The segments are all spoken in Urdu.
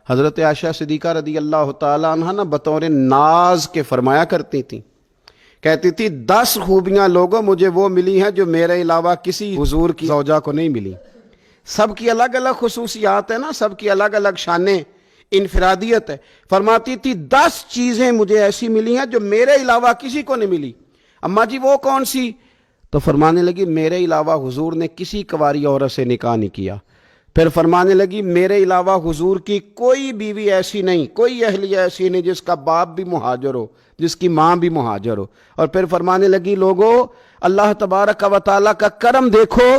حضرت عائشہ صدیقہ رضی اللہ تعالیٰ عنہ نا بطور ناز کے فرمایا کرتی تھیں، کہتی تھی 10 خوبیاں لوگوں مجھے وہ ملی ہیں جو میرے علاوہ کسی حضور کی زوجہ کو نہیں ملی۔ سب کی الگ الگ خصوصیات ہیں نا، سب کی الگ الگ شانیں، انفرادیت ہے۔ فرماتی تھی 10 چیزیں مجھے ایسی ملی ہیں جو میرے علاوہ کسی کو نہیں ملی۔ اماں جی وہ کون سی؟ تو فرمانے لگی میرے علاوہ حضور نے کسی کنواری عورت سے نکاح نہیں کیا۔ پھر فرمانے لگی میرے علاوہ حضور کی کوئی بیوی ایسی نہیں، کوئی اہلیہ ایسی نہیں جس کا باپ بھی مہاجر ہو، جس کی ماں بھی مہاجر ہو۔ اور پھر فرمانے لگی لوگو اللہ تبارک و تعالیٰ کا کرم دیکھو،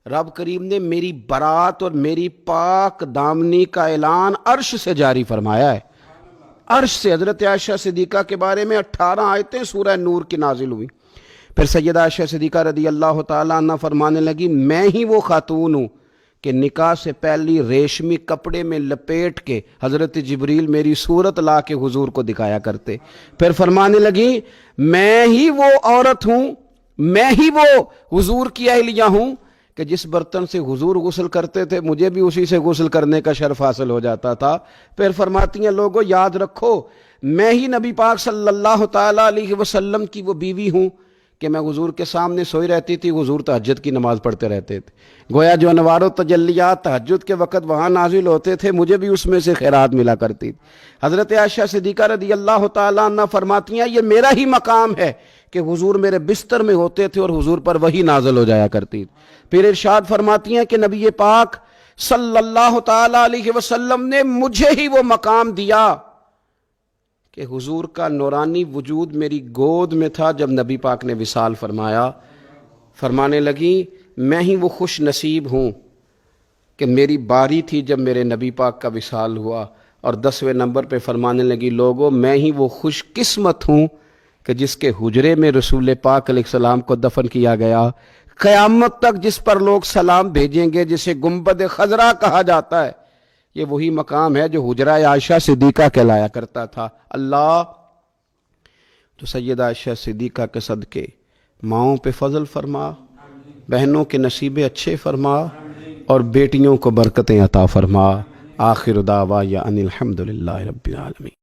رب کریم نے میری برات اور میری پاک دامنی کا اعلان عرش سے جاری فرمایا ہے۔ عرش سے حضرت عائشہ صدیقہ کے بارے میں 18 آیتیں سورہ نور کی نازل ہوئی۔ پھر سیدہ عائشہ صدیقہ رضی اللہ تعالیٰ عنہ فرمانے لگی میں ہی وہ خاتون ہوں کہ نکاح سے پہلی ریشمی کپڑے میں لپیٹ کے حضرت جبریل میری صورت لا کے حضور کو دکھایا کرتے۔ پھر فرمانے لگی میں ہی وہ عورت ہوں، میں ہی وہ حضور کی اہلیہ ہوں کہ جس برتن سے حضور غسل کرتے تھے مجھے بھی اسی سے غسل کرنے کا شرف حاصل ہو جاتا تھا۔ پھر فرماتی ہیں لوگوں یاد رکھو میں ہی نبی پاک صلی اللہ تعالیٰ علیہ وسلم کی وہ بیوی ہوں کہ میں حضور کے سامنے سوئی رہتی تھی، حضور تہجد کی نماز پڑھتے رہتے تھے، گویا جو انوار و تجلیات تہجد کے وقت وہاں نازل ہوتے تھے مجھے بھی اس میں سے خیرات ملا کرتی تھی۔ حضرت عائشہ صدیقہ رضی اللہ تعالیٰ عنہ فرماتی ہیں یہ میرا ہی مقام ہے کہ حضور میرے بستر میں ہوتے تھے اور حضور پر وحی نازل ہو جایا کرتی تھی۔ پھر ارشاد فرماتی ہیں کہ نبی پاک صلی اللہ تعالیٰ علیہ وسلم نے مجھے ہی وہ مقام دیا کہ حضور کا نورانی وجود میری گود میں تھا جب نبی پاک نے وصال فرمایا۔ فرمانے لگی میں ہی وہ خوش نصیب ہوں کہ میری باری تھی جب میرے نبی پاک کا وصال ہوا۔ اور 10ویں نمبر پہ فرمانے لگی لوگوں میں ہی وہ خوش قسمت ہوں کہ جس کے حجرے میں رسول پاک علیہ السلام کو دفن کیا گیا۔ قیامت تک جس پر لوگ سلام بھیجیں گے جسے گنبد خضرا کہا جاتا ہے، یہ وہی مقام ہے جو حجرہ عائشہ صدیقہ کہلایا کرتا تھا۔ اللہ تو سیدہ عائشہ صدیقہ کے صدقے ماؤں پہ فضل فرما، بہنوں کے نصیبے اچھے فرما، اور بیٹیوں کو برکتیں عطا فرما۔ آخر دعوایا ان الحمدللہ رب العالمین۔